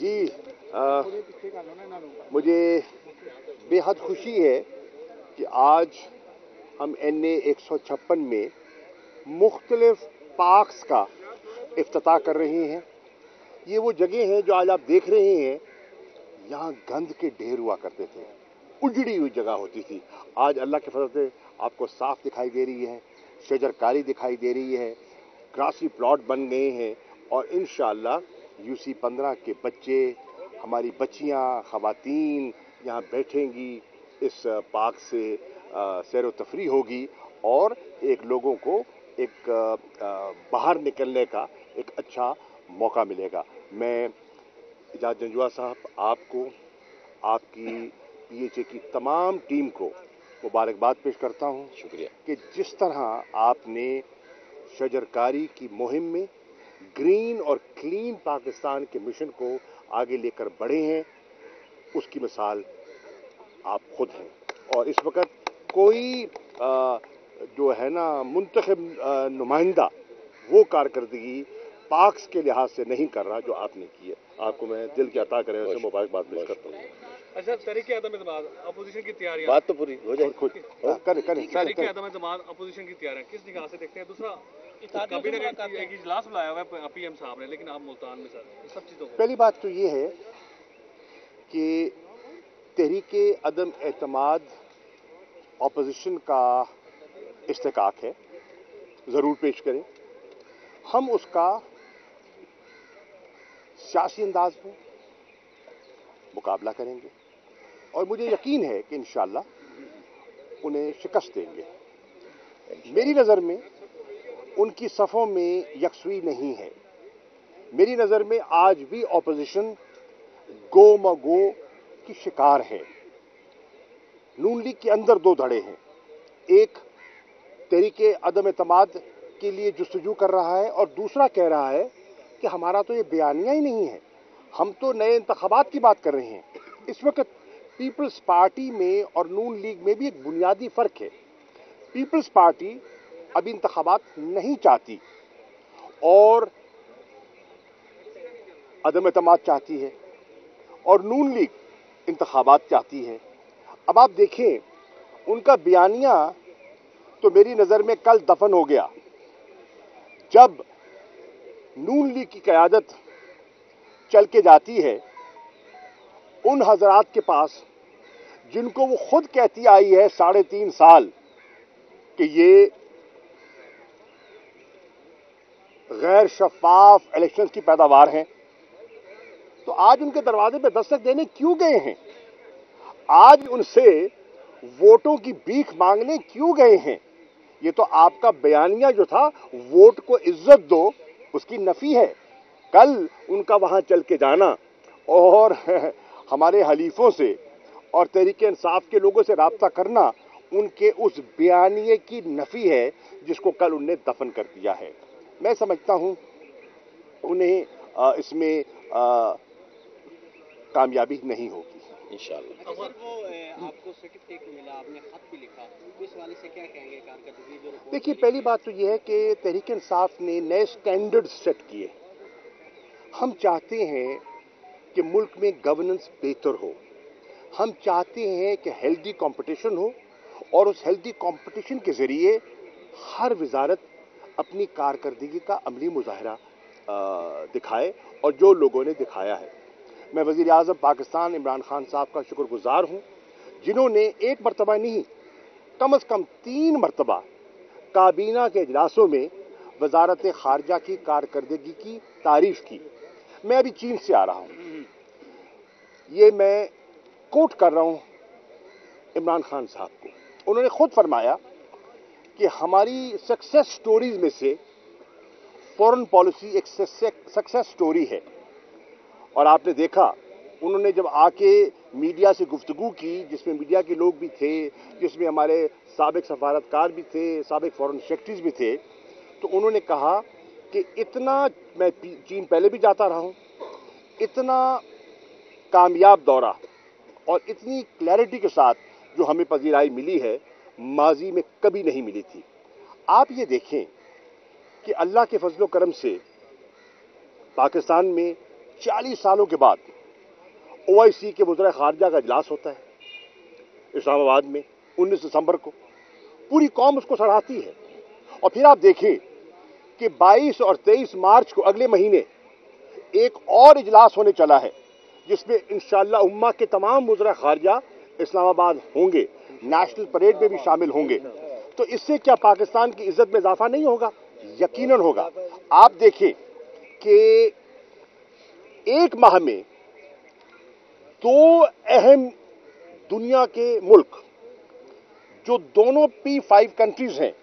جی مجھے بے حد خوشی ہے کہ آج ہم NA 156 میں مختلف پارکس کا افتتاح کر رہے ہیں. یہ وہ جگہ ہیں جو آج آپ دیکھ رہے ہیں. یہاں گند کے ڈھیر ہوا کرتے تھے, اجڑی ہوئی جگہ ہوتی تھی. آج اللہ کے فضل سے آپ کو صاف دکھائی دے رہی ہے, شجر کاری دکھائی دے رہی ہے, گراسی پلاٹ بن گئے ہیں, اور انشاءاللہ UC 15 کے بچے, ہماری بچیاں, خواتین یہاں بیٹھیں گی. اس پارک سے سیر و تفریح ہوگی اور ایک لوگوں کو ایک باہر نکلنے کا ایک اچھا موقع ملے گا. میں اعجاز جنجوعہ صاحب, آپ کو, آپ کی PHA کی تمام ٹیم کو مبارکباد پیش کرتا ہوں. شکریہ کہ جس طرح آپ نے شجر کاری کی مہم میں گرین اور کلین پاکستان کے مشن کو آگے لے کر بڑھے ہیں. اس کی مثال آپ خود ہیں. اور اس وقت کوئی جو ہے نا منتخب نمائندہ وہ کارکردگی پارکس کے لحاظ سے نہیں کر رہا جو آپ نے کی ہے. آپ کو میں دل کی عطا کرے اسے مبارکباد پیش کرتا ہوں. اچھا, تحریک عدم اعتماد اپوزیشن کی تیاریاں, بات تو پوری ہو جائے. تحریک عدم اعتماد اپوزیشن کی تیاریاں کس نگاہ سے دیکھتے ہیں؟ دوسرا, کابینہ کا ایک اجلاس بلایا ہوا ہے PM صاحب نے, لیکن آپ ملتان میں سر سب چیزوں کو. پہلی بات تو یہ ہے کہ تحریک عدم اعتماد اپوزیشن کا استحقاق ہے, ضرور پیش کریں. ہم اس کا سیاسی انداز میں مقابلہ کریں گے اور مجھے یقین ہے کہ انشاءاللہ انہیں شکست دیں گے. میری نظر میں ان کی صفوں میں یکسوئی نہیں ہے. میری نظر میں آج بھی اپوزیشن گو مگو کی شکار ہے. نون لیگ کے اندر دو دھڑے ہیں. ایک تحریک عدم اعتماد کے لیے جستجو کر رہا ہے اور دوسرا کہہ رہا ہے کہ ہمارا تو یہ بیانیہ ہی نہیں ہے, ہم تو نئے انتخابات کی بات کر رہے ہیں. اس وقت پیپلز پارٹی میں اور نون لیگ میں بھی ایک بنیادی فرق ہے. پیپلز پارٹی اب انتخابات نہیں چاہتی اور عدم اعتماد چاہتی ہے, اور نون لیگ انتخابات چاہتی ہے. اب آپ دیکھیں, ان کا بیانیہ تو میری نظر میں کل دفن ہو گیا. جب نون لیگ کی قیادت چل کے جاتی ہے ان حضرات کے پاس جن کو وہ خود کہتی آئی ہے 3.5 سال کہ یہ غیر شفاف الیکشنز کی پیداوار ہیں, تو آج ان کے دروازے پہ دستک دینے کیوں گئے ہیں؟ آج ان سے ووٹوں کی بھیک مانگنے کیوں گئے ہیں؟ یہ تو آپ کا بیانیہ جو تھا ووٹ کو عزت دو اس کی نفی ہے. کل ان کا وہاں چل کے جانا اور ہمارے حلیفوں سے اور تحریک انصاف کے لوگوں سے رابطہ کرنا ان کے اس بیانیے کی نفی ہے جس کو کل انہوں نے دفن کر دیا ہے. میں سمجھتا ہوں انہیں اس میں کامیابی نہیں ہوگی انشاءاللہ. وہ آپ کو سرٹیفکیٹ ملا, آپ نے خط بھی لکھا, اس والے سے کیا کہیں گے کارکردگی جو رپورٹ؟ دیکھیے, پہلی بات تو یہ ہے کہ تحریک انصاف نے نئے سٹینڈرڈ سیٹ کیے. ہم چاہتے ہیں کہ ملک میں گورننس بہتر ہو. ہم چاہتے ہیں کہ ہیلدی کمپٹیشن ہو اور اس ہیلدی کمپٹیشن کے ذریعے ہر وزارت اپنی کارکردگی کا عملی مظاہرہ دکھائے, اور جو لوگوں نے دکھایا ہے. میں وزیر اعظم پاکستان عمران خان صاحب کا شکر گزار ہوں جنہوں نے ایک مرتبہ نہیں کم از کم 3 مرتبہ کابینہ کے اجلاسوں میں وزارت خارجہ کی کارکردگی کی تعریف کی. میں ابھی چین سے آ رہا ہوں, یہ میں کوٹ کر رہا ہوں عمران خان صاحب کو. انہوں نے خود فرمایا کہ ہماری سکسیس سٹوریز میں سے فورن پالیسی ایک سکسیس سٹوری ہے. اور آپ نے دیکھا انہوں نے جب آ کے میڈیا سے گفتگو کی, جس میں میڈیا کے لوگ بھی تھے, جس میں ہمارے سابق سفارتکار بھی تھے, سابق فورن سیکرٹریز بھی تھے, تو انہوں نے کہا کہ اتنا میں چین پہلے بھی جاتا رہا ہوں, اتنا کامیاب دورہ اور اتنی کلیئرٹی کے ساتھ جو ہمیں پذیرائی ملی ہے ماضی میں کبھی نہیں ملی تھی. آپ یہ دیکھیں کہ اللہ کے فضل و کرم سے پاکستان میں 40 सालों के बाद OIC के वज़ीर ख़ारजा का इजलास होता है इस्लामाबाद में 19 दिसंबर को। पूरी कौम उसको सराहती है। और फिर आप देखें कि 22 और 23 मार्च को अगले महीने एक और इजलास होने चला है, जिसमें इंशाअल्लाह उम्मा के तमाम वज़ीर ख़ारजा इस्लामाबाद होंगे, नेशनल परेड में भी शामिल होंगे। तो इससे क्या पाकिस्तान की इज्जत में इजाफा नहीं होगा? यकीनन होगा। आप देखें कि एक माह में 2 अहम दुनिया के मुल्क, जो दोनों P5 कंट्रीज हैं,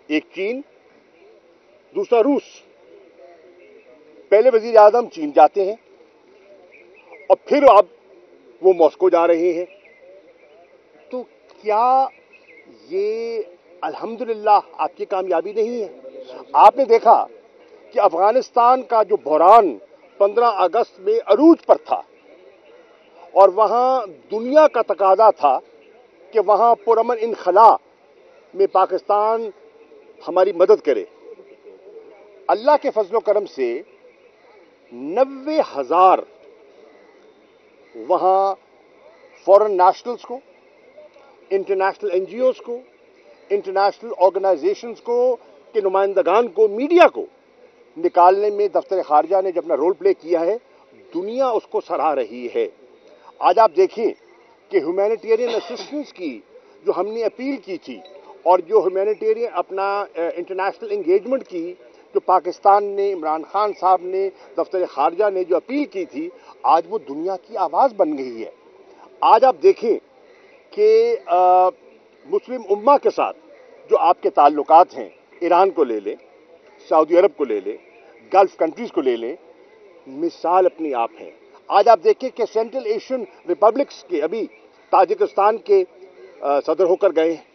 एक चीन, दूसरा रूस, पहले वजीर आजम चीन जाते हैं और फिर अब वो मॉस्को जा रहे हैं। तो क्या ये अल्हम्दुलिल्लाह आपकी कामयाबी नहीं है? आपने देखा कि अफगानिस्तान का जो बहरान 15 अगस्त में अरूज पर था और वहां दुनिया का तकाजा था कि वहां पुरअमन इनखला में पाकिस्तान हमारी मदद करे। अल्लाह के फजलो करम से 90,000 वहां फॉरेन नेशनल्स को, इंटरनेशनल NGOs को, इंटरनेशनल ऑर्गेनाइजेशंस को के नुमाइंदगान को, मीडिया को निकालने में दफ्तर खारजा ने जब अपना रोल प्ले किया है, दुनिया उसको सराह रही है। आज आप देखें कि ह्यूमैनिटेरियन असिस्टेंस की जो हमने अपील की थी और जो ह्यूमैनिटेरियन अपना इंटरनेशनल एंगेजमेंट की, जो पाकिस्तान ने, इमरान खान साहब ने, दफ्तर खारजा ने जो अपील की थी, आज वो दुनिया की आवाज़ बन गई है। आज आप देखें कि मुस्लिम उम्मा के साथ जो आपके ताल्लुकात हैं, ईरान को ले लें, सऊदी अरब को ले लें, गल्फ कंट्रीज़ को ले लें, मिसाल अपनी आप है। आज आप देखें कि सेंट्रल एशियन रिपब्लिक्स के अभी ताजिकिस्तान के सदर होकर गए हैं,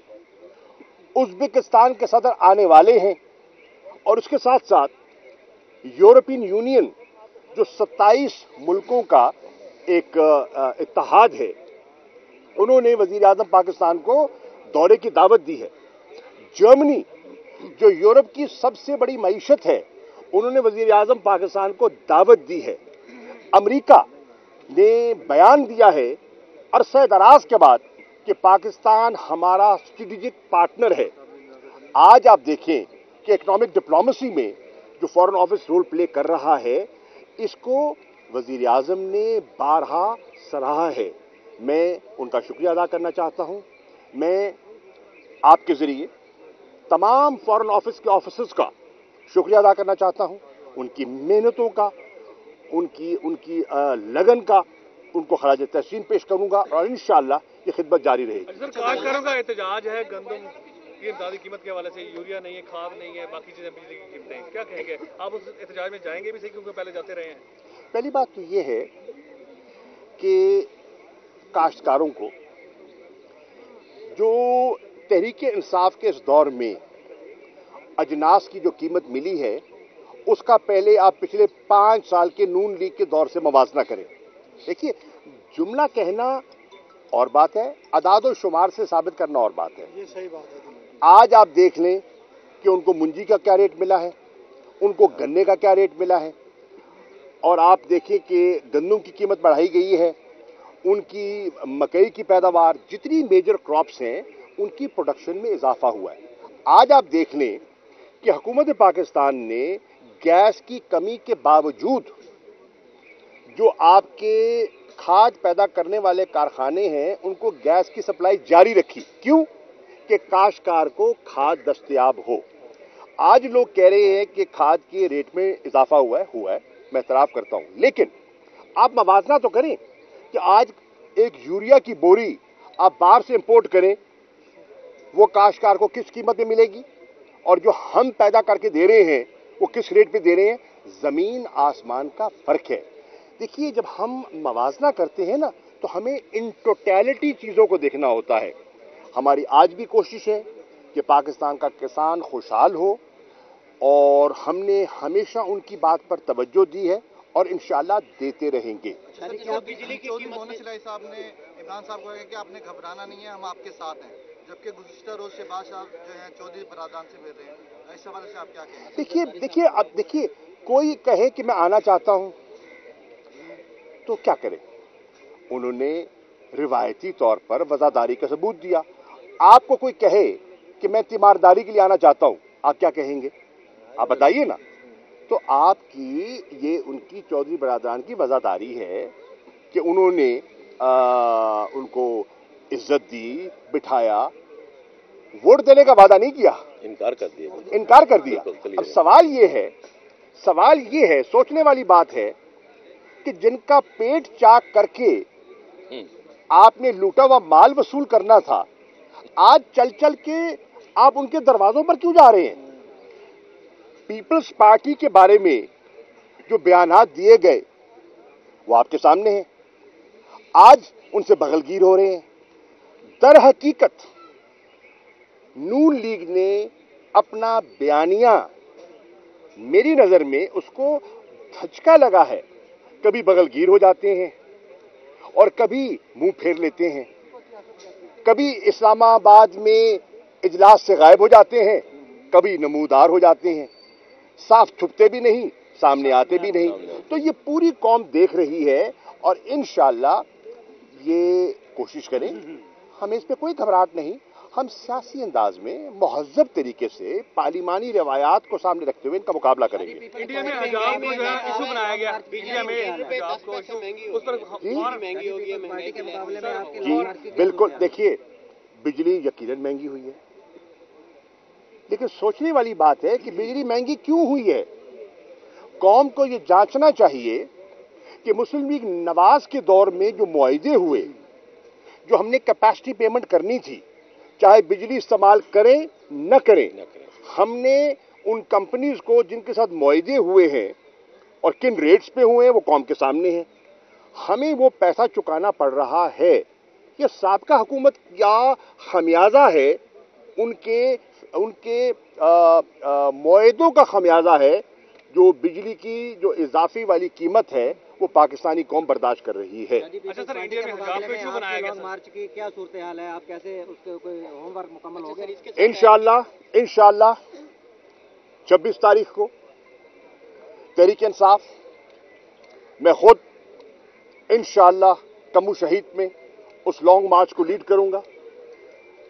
उज़्बेकिस्तान के सदर आने वाले हैं, और उसके साथ साथ यूरोपियन यूनियन जो 27 मुल्कों का एक इत्तेहाद है, उन्होंने वज़ीर आज़म पाकिस्तान को दौरे की दावत दी है। जर्मनी जो यूरोप की सबसे बड़ी मईशत है, उन्होंने वज़ीर आज़म पाकिस्तान को दावत दी है। अमेरिका ने बयान दिया है अरसे दराज के बाद कि पाकिस्तान हमारा स्ट्रेटेजिक पार्टनर है। आज आप देखें कि इकोनॉमिक डिप्लोमेसी में जो फॉरेन ऑफिस रोल प्ले कर रहा है, इसको वज़ीर आज़म ने बारहा सराहा है। मैं उनका शुक्रिया अदा करना चाहता हूं। मैं आपके ज़रिए तमाम फॉरेन ऑफिस के ऑफिसर्स का शुक्रिया अदा करना चाहता हूं, उनकी मेहनतों का, उनकी लगन का, उनको खराज तहसीन पेश करूंगा और इंशाअल्लाह ये खिदमत जारी रहेगी। सर, काश्तकारों का एहतजाज है गंदम की इमदादी कीमत के हवाले से, यूरिया नहीं है, खाद नहीं है, बाकी चीजें, बिजली की कीमतें, क्या कहेंगे आप? उस एहतजाज में जाएंगे भी सही, क्योंकि पहले जाते रहे हैं। पहली बात तो ये है कि काश्तकारों को जो तहरीके इंसाफ के इस दौर में अजनास की जो कीमत मिली है, उसका पहले आप पिछले 5 साल के नून लीग के दौर से मवाजना करें। देखिए, जुमला कहना और बात है, अदाद और शुमार से साबित करना और बात है। ये सही बात है। आज आप देख लें कि उनको मुंजी का क्या रेट मिला है, उनको गन्ने का क्या रेट मिला है, और आप देखिए कि गंदम की कीमत बढ़ाई गई है, उनकी मकई की पैदावार, जितनी मेजर क्रॉप्स हैं उनकी प्रोडक्शन में इजाफा हुआ है। आज आप देख लें कि हुकूमत पाकिस्तान ने गैस की कमी के बावजूद जो आपके खाद पैदा करने वाले कारखाने हैं, उनको गैस की सप्लाई जारी रखी। क्यों? कि काश्तकार को खाद दस्तयाब हो। आज लोग कह रहे हैं कि खाद के रेट में इजाफा हुआ है, मैं इतराफ़ करता हूं, लेकिन आप मवाजना तो करें कि आज एक यूरिया की बोरी आप बाहर से इंपोर्ट करें, वो काश्तकार को किस कीमत में मिलेगी, और जो हम पैदा करके दे रहे हैं वो किस रेट पे दे रहे हैं। जमीन आसमान का फर्क है। देखिए, जब हम मवाजना करते हैं ना, तो हमें इन टोटलिटी चीजों को देखना होता है। हमारी आज भी कोशिश है कि पाकिस्तान का किसान खुशहाल हो, और हमने हमेशा उनकी बात पर तवज्जो दी है और इंशाअल्लाह देते रहेंगे। बिजली की कीमत साहब ने इमरान साहब को कहा कि आपने घबराना नहीं है, हम आपके साथ हैं, जबकि गुज़िश्ता रोज शहबाज साहब जो है चौधरी बरादरान से मिल रहे हैं। इस हवाले से आप क्या कहेंगे? देखिए, अब देखिए, कोई कहे कि मैं आना चाहता हूं, तो क्या करें? उन्होंने रिवायती तौर पर वज़ादारी का सबूत दिया। आपको कोई कहे कि मैं तीमारदारी के लिए आना चाहता हूं, आप क्या कहेंगे? आप बताइए ना। तो आपकी ये उनकी चौधरी बरादरान की वज़ादारी है कि उन्होंने उनको इज्जत दी, बिठाया, वोट देने का वादा नहीं किया, इनकार कर दिया। अब सवाल ये है, सोचने वाली बात है कि जिनका पेट चाक करके आपने लूटा हुआ माल वसूल करना था, आज चल चल के आप उनके दरवाजों पर क्यों जा रहे हैं? पीपल्स पार्टी के बारे में जो बयानात दिए गए वो आपके सामने हैं। आज उनसे बगलगीर हो रहे हैं। दर हकीकत नून लीग ने अपना बयानिया, मेरी नजर में उसको धचका लगा है। कभी बगलगीर हो जाते हैं और कभी मुंह फेर लेते हैं, कभी इस्लामाबाद में इजलास से गायब हो जाते हैं, कभी नमूदार हो जाते हैं, साफ छुपते भी नहीं, सामने आते भी नहीं। तो ये पूरी कौम देख रही है और इंशाअल्लाह ये कोशिश करें, हमें इस पे कोई घबराहट नहीं। हम सियासी अंदाज में मुहज़्ज़ब तरीके से पार्लिमानी रवायात को सामने रखते हुए इनका मुकाबला करेंगे। इंडिया में हिजाब को जो है इशू बनाया गया, इंडिया में हिजाब को इशू, उस पर महंगी होगी है महंगाई के मुकाबले में आपके। जी बिल्कुल, देखिए बिजली यकीनन महंगी हुई है, लेकिन सोचने वाली बात है कि बिजली महंगी क्यों हुई है। कौम को ये जांचना चाहिए कि मुस्लिम लीग नवाज के दौर में जो मुआहदे हुए, जो हमने कैपेसिटी पेमेंट करनी थी, चाहे बिजली इस्तेमाल करें न करें, हमने उन कंपनीज को जिनके साथ मुआहदे हुए हैं और किन रेट्स पे हुए हैं वो कौम के सामने है। हमें वो पैसा चुकाना पड़ रहा है। ये साबका हुकूमत क्या खमियाजा है, उनके मुआहदों का खमियाजा है। जो बिजली की जो इजाफी वाली कीमत है वो पाकिस्तानी कौम बर्दाश्त कर रही है। अच्छा सर, इंडिया में हिजाब को इशू बनाया गया, मार्च की क्या सूरत हाल है? आप कैसे उसके कोई होमवर्क मुकम्मल हो गया? इंशाअल्लाह 26 तारीख को तहरीक इंसाफ, मैं खुद इंशाअल्लाह कमू शहीद में उस लॉन्ग मार्च को लीड करूंगा।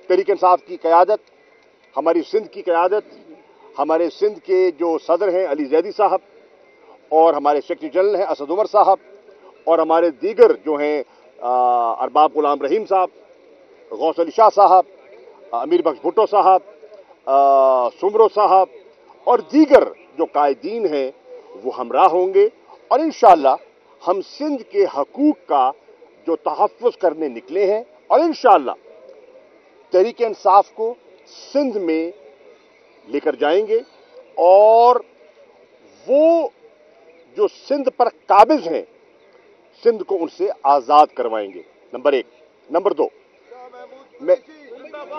तहरीक इंसाफ की क़यादत, हमारी सिंध की क़यादत, हमारे सिंध के जो सदर हैं अली जैदी साहब और हमारे सेक्रेटरी जनरल हैं असद उमर साहब और हमारे दीगर जो हैं अरबाब गुलाम रहीम साहब, गौस अली शाह साहब, अमीर बख्श भुट्टो साहब, सुमरो साहब और दीगर जो कायदीन हैं वो हमरा होंगे। और इंशाअल्लाह हम सिंध के हकूक का जो तहफ़्फ़ुज़ करने निकले हैं और इंशाअल्लाह तहरीक इंसाफ को सिंध में लेकर जाएंगे और वो जो सिंध पर काबिज हैं, सिंध को उनसे आज़ाद करवाएंगे। नंबर 1। नंबर 2, मैं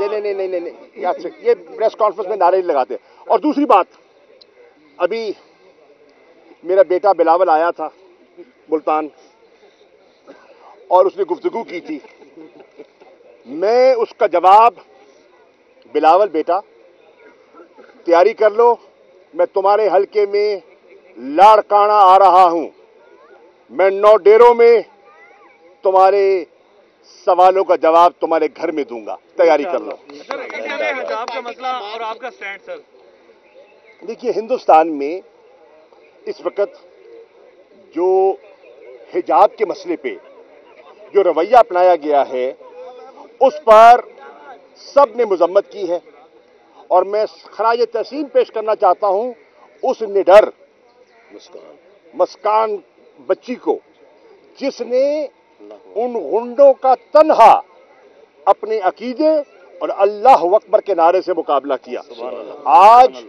नहीं याद से ये प्रेस कॉन्फ्रेंस में नारे लगाते हैं। और दूसरी बात, अभी मेरा बेटा बिलावल आया था मुल्तान और उसने गुफ्तगू की थी। मैं उसका जवाब, बिलावल बेटा तैयारी कर लो, मैं तुम्हारे हलके में लाड़काना आ रहा हूं, मैं 9 डेरों में तुम्हारे सवालों का जवाब तुम्हारे घर में दूंगा, तैयारी कर लो। सर, इंडिया में हिजाब का मसला और आपका स्टैंड सर। देखिए, हिंदुस्तान में इस वक्त जो हिजाब के मसले पे जो रवैया अपनाया गया है उस पर सब ने मजम्मत की है और मैं खराज तहसीन पेश करना चाहता हूं उस निडर मुस्कान बच्ची को जिसने उन गुंडों का तन्हा अपने अकीदे और अल्लाह अकबर के नारे से मुकाबला किया। आज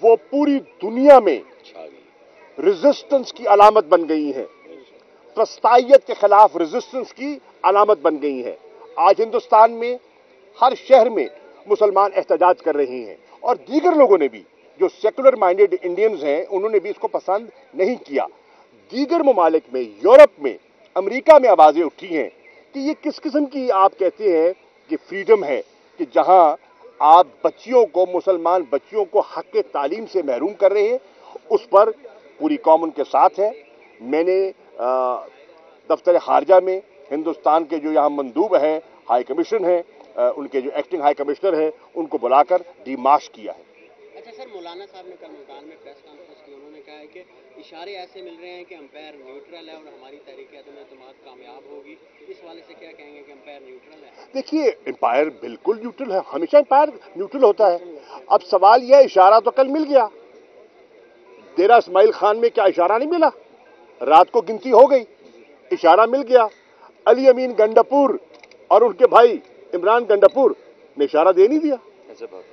वो पूरी दुनिया में रेजिस्टेंस की अलामत बन गई हैं, फस्तायत के खिलाफ रेजिस्टेंस की अलामत बन गई हैं। आज हिंदुस्तान में हर शहर में मुसलमान एहतजाज कर रहे हैं और दीगर लोगों ने भी, जो सेकुलर माइंडेड इंडियंस हैं, उन्होंने भी इसको पसंद नहीं किया। दीगर ममालिक में, यूरोप में, अमेरिका में आवाजें उठी हैं कि ये किस किस्म की आप कहते हैं कि फ्रीडम है कि जहां आप बच्चियों को, मुसलमान बच्चियों को हक तालीम से महरूम कर रहे हैं। उस पर पूरी कौम उनके साथ है। मैंने दफ्तर खारजा में हिंदुस्तान के जो यहाँ मंदूब हैं, हाई कमीशन हैं, उनके जो एक्टिंग हाई कमिश्नर हैं, उनको बुलाकर डिमार्श किया है। अच्छा सर, मौलाना साहब ने कल मुल्तान में प्रेस कॉन्फ्रेंस की, उन्होंने कहा है कि इशारे ऐसे मिल रहे हैं कि अंपायर न्यूट्रल है और हमारी तहरीक अदम-ए-एतमाद कामयाब होगी। इस वाले से क्या कहेंगे कि अंपायर न्यूट्रल है? देखिए, एम्पायर बिल्कुल न्यूट्रल है, हमेशा एम्पायर न्यूट्रल होता है। अब सवाल यह, इशारा तो कल मिल गया, डेरा इस्माइल खान में क्या इशारा नहीं मिला? रात को गिनती हो गई, इशारा मिल गया। अली अमीन गंडापुर और उनके भाई इमरान गंडापुर ने इशारा दे नहीं दिया। ऐसे बात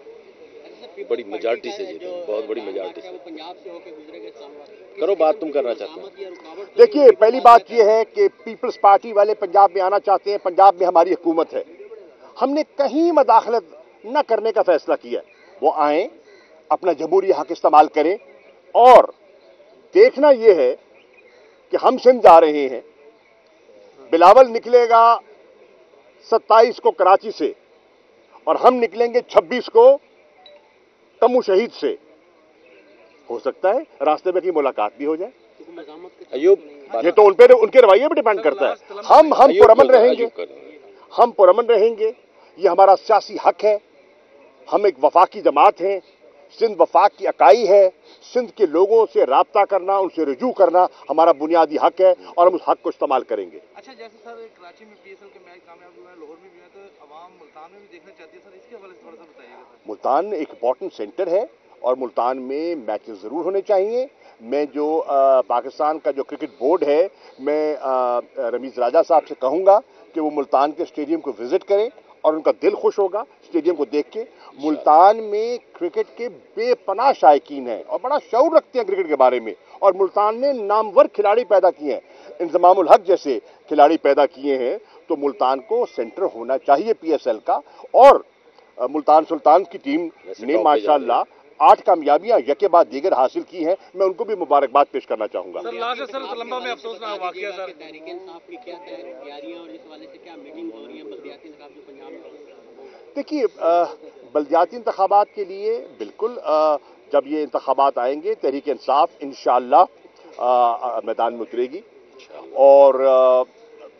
बड़ी मेजॉरिटी से जीते, बहुत बड़ी मेजॉरिटी से। पंजाब से होकर गुजरेगा, करो बात तुम करना चाहते हो। देखिए, पहली बात यह है कि पीपल्स पार्टी वाले पंजाब में आना चाहते हैं। पंजाब में हमारी हुकूमत है, हमने कहीं मदाखलत न करने का फैसला किया। वो आए, अपना जमहूरी हक इस्तेमाल करें, और देखना यह है कि हम सिंध जा रहे हैं, बिलावल निकलेगा 27 को कराची से और हम निकलेंगे 26 को तमू शहीद से। हो सकता है रास्ते में की मुलाकात भी हो जाए। अयूब, ये तो उनके रवैये पर डिपेंड करता है। हम पुरअमन रहेंगे, हम पुरअमन रहेंगे, ये हमारा सियासी हक है। हम एक वफाकी जमात हैं, सिंध वफाक की इकाई है। सिंध के लोगों से राब्ता करना, उनसे रुजू करना हमारा बुनियादी हक है और हम उस हक को इस्तेमाल करेंगे। अच्छा, जैसे सर कराची में पीएसएल के मैच कामयाब हुए हैं, लाहौर में भी है, तो अवाम मुल्तान में भी देखना चाहती है। सर, इसके हवाले से थोड़ा सा बताइएगा। मुल्तान एक इम्पॉर्टेंट सेंटर है और मुल्तान में मैचेस ज़रूर होने चाहिए। मैं जो पाकिस्तान का जो क्रिकेट बोर्ड है, मैं रमीज़ राजा साहब से कहूँगा कि वो मुल्तान के स्टेडियम को विज़िट करें और उनका दिल खुश होगा स्टेडियम को देख के। मुल्तान में क्रिकेट के बेपनाह शायकीन हैं और बड़ा शऊर रखते हैं क्रिकेट के बारे में, और मुल्तान ने नामवर खिलाड़ी पैदा किए हैं, इंज़मामुल हक जैसे खिलाड़ी पैदा किए हैं। तो मुल्तान को सेंटर होना चाहिए पीएसएल का। और मुल्तान सुल्तान की टीम ने माशाल्लाह 8 कामयाबियां यके बाद दीगर हासिल की हैं। मैं उनको भी मुबारकबाद पेश करना चाहूँगा। सर, लास्ट सर लंबा में अफसोसनाक वाकया सर, तहरीक इंसाफ की क्या तैयारियां और इस वाले से क्या मीटिंग हो रही है बल्दियाती इंतखाब जो पंजाब में? देखिए, बल्दियाती इंतखाबात के लिए बिल्कुल जब ये इंतखाबात आएंगे, तहरीक इंसाफ इंशाअल्लाह मैदान में उतरेगी। और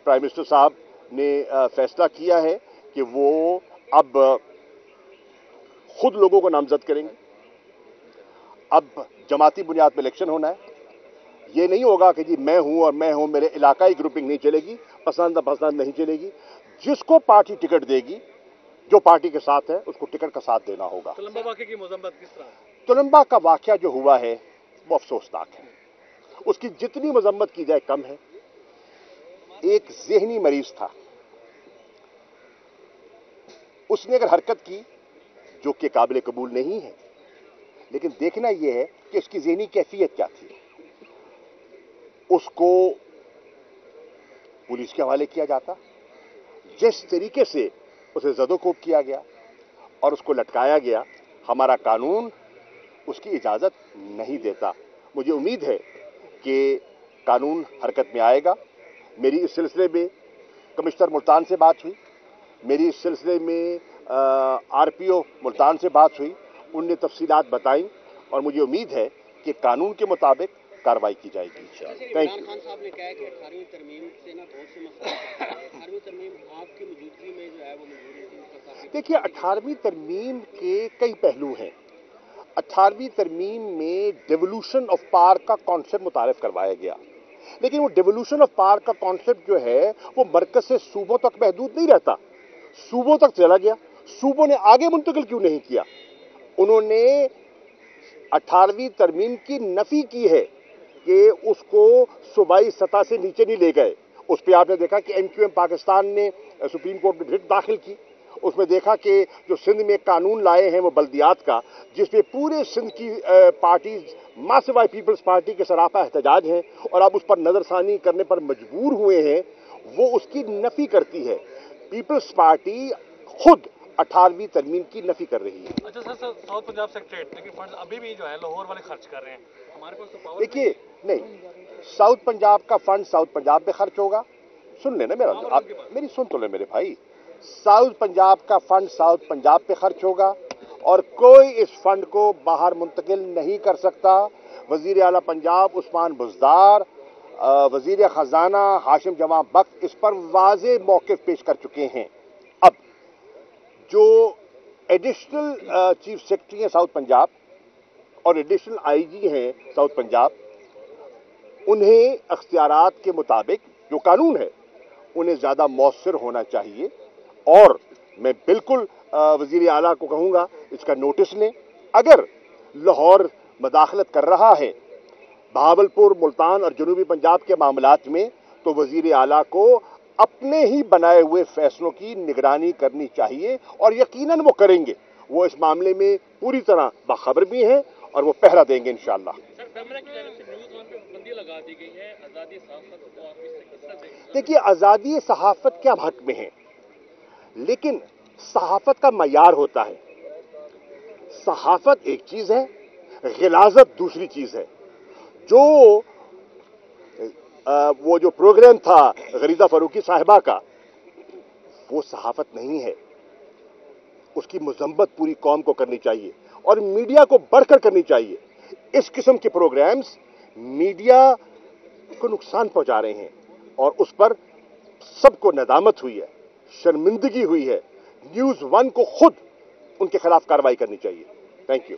प्राइम मिनिस्टर साहब ने फैसला किया है कि वो अब खुद लोगों को नामजद करेंगे। अब जमाती बुनियाद पर इलेक्शन होना है। ये नहीं होगा कि जी मैं हूं, मेरे इलाकाई ग्रुपिंग नहीं चलेगी, पसंद नहीं चलेगी। जिसको पार्टी टिकट देगी, जो पार्टी के साथ है, उसको टिकट का साथ देना होगा। तुलंबा वाक़े की मज़म्मत किस तरह? तुलंबा का वाक़या जो हुआ है वो अफसोसनाक है, उसकी जितनी मज़म्मत की जाए कम है। एक ज़हनी मरीज था, उसने अगर हरकत की जो कि काबिल कबूल नहीं है, लेकिन देखना यह है कि उसकी ज़हनी कैफियत क्या थी। उसको पुलिस के हवाले किया जाता, जिस तरीके से उसे ज़दोकोब किया गया और उसको लटकाया गया, हमारा कानून उसकी इजाज़त नहीं देता। मुझे उम्मीद है कि कानून हरकत में आएगा। मेरी इस सिलसिले में कमिश्नर मुल्तान से बात हुई, मेरी इस सिलसिले में आरपीओ मुल्तान से बात हुई, उनने तफसीलात बताई और मुझे उम्मीद है कि कानून के मुताबिक कार्रवाई की जाएगी। Thank you. खान साहब ने कहा है कि 18वीं तरमीम से ना बहुत से मसले हैं। 18वीं तरमीम आपकी मौजूदगी में जो है वो मंजूरी। देखिए, 18वीं तरमीम के कई पहलू हैं। 18वीं तरमीम में डेवोल्यूशन ऑफ पावर का कॉन्सेप्ट मुतारिफ करवाया गया, लेकिन वो डेवोल्यूशन ऑफ पावर का कॉन्सेप्ट जो है वो मरकज से सूबों तक महदूद नहीं रहता, सूबों तक चला गया। सूबों ने आगे मुंतकिल क्यों नहीं किया? उन्होंने 18वीं तरमीम की नफी की है कि उसको सूबाई सतह से नीचे नहीं ले गए। उस पर आपने देखा कि एमक्यूएम पाकिस्तान ने सुप्रीम कोर्ट में रिट दाखिल की। उसमें देखा कि जो सिंध में कानून लाए हैं वो बल्दियात का, जिसमें पूरे सिंध की पार्टीज मासिवाई पीपल्स पार्टी के सरापा एहतजाज हैं और अब उस पर नज़रसानी करने पर मजबूर हुए हैं, वो उसकी नफी करती है। पीपल्स पार्टी खुद 18वीं तरमीम की नफी कर रही है। अच्छा सर, साउथ पंजाब सेक्रेटरीट लेकिन फंड अभी भी जो है लाहौर वाले खर्च कर रहे हैं, हमारे पास तो पावर देखिए, नहीं, साउथ पंजाब का फंड साउथ पंजाब पे खर्च होगा। सुन लेना मेरा, आप मेरी सुन तो ले मेरे भाई। साउथ पंजाब का फंड साउथ पंजाब पे खर्च होगा और कोई इस फंड को बाहर मुंतकिल नहीं कर सकता। वजीर आला पंजाब उस्मान बुज़दार वजीर खजाना हाशिम जमां बख्श इस पर वाज़ेह मौक़िफ़ पेश कर चुके हैं। अब जो एडिशनल चीफ सेक्रेटरी हैं साउथ पंजाब और एडिशनल आईजी हैं साउथ पंजाब, उन्हें अख्तियारात के मुताबिक जो कानून है उन्हें ज़्यादा मौसर होना चाहिए। और मैं बिल्कुल वज़ीर आला को कहूँगा इसका नोटिस लें। अगर लाहौर मदाखलत कर रहा है बहावलपुर, मुल्तान और जनूबी पंजाब के मामलात में, तो वज़ीर आला को अपने ही बनाए हुए फैसलों की निगरानी करनी चाहिए और यकीनन वो करेंगे। वो इस मामले में पूरी तरह बाखबर भी हैं और वो पहरा देंगे इंशाअल्लाह। देखिए, आज़ादी सहाफ़त के हम हक में हैं, लेकिन सहाफ़त का मयार होता है। सहाफ़त एक चीज़ है, गिलाज़त दूसरी चीज़ है। वो जो प्रोग्राम था गरीदा फरूकी साहिबा का, वो सहाफ़त नहीं है। उसकी मज़म्मत पूरी कौम को करनी चाहिए और मीडिया को बढ़कर करनी चाहिए। इस किस्म के प्रोग्राम्स मीडिया को नुकसान पहुंचा रहे हैं और उस पर सबको नदामत हुई है, शर्मिंदगी हुई है। न्यूज़ 1 को खुद उनके खिलाफ कार्रवाई करनी चाहिए। Thank you.